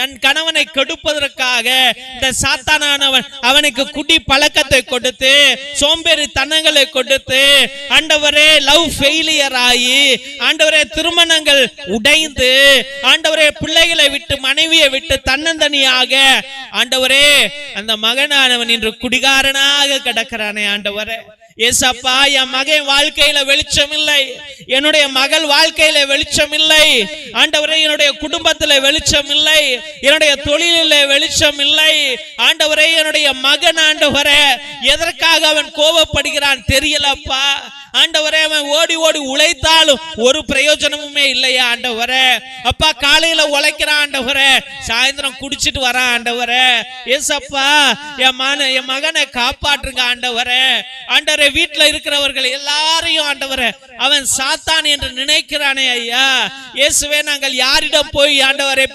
என் கணவனை கெடுப்பதற்காக இந்த சாத்தானானவன் அவனுக்கு குடி பழக்கத்தை கொடுத்து, சோம்பேறி தனங்களை கொடுத்து, ஆண்டவரே லவ் ஃபெயிலியர் ஆகி, ஆண்டவரே திருமணங்கள் உடைந்து, ஆண்டவரே பிள்ளைகளை விட்டு மனைவியை விட்டு தன்னந்தனியாக, ஆண்டவரே அந்த மகனானவன் இன்று குடிகாரனாக கிடக்கிறானே ஆண்டவரே. ஏசப்பா, என் மகன் வாழ்க்கையில வெளிச்சம் இல்லை, என்னுடைய மகள் வாழ்க்கையில வெளிச்சம் இல்லை ஆண்டவரே, என்னுடைய குடும்பத்துல வெளிச்சம் இல்லை, என்னுடைய தொழிலில வெளிச்சம் இல்லை ஆண்டவரே. என்னுடைய மகன் ஆண்டவரே எதற்காக அவன் கோபப்படுகிறான் தெரியலப்பா ஆண்டவரே. அவன் ஓடி ஓடி உழைத்தாலும் ஒரு பிரயோஜனமுமே இல்லையா ஆண்டவரே. அப்பா, காலையில உழைக்கிறான் ஆண்டவரே, சாயந்தரம் குடிச்சிட்டு வரான் ஆண்டவரே. ஏசப்பா, என் மகனை காப்பாற்றுங்க ஆண்டவரே. ஆண்டவரே, வீட்டுல இருக்கிறவர்கள் எல்லாரையும் ஆண்டவரே அவன் சாத்தான் என்று நினைக்கிறானே ஐயா. இயேசுவே, நாங்கள் யாரிடம் போய் ஆண்டவரே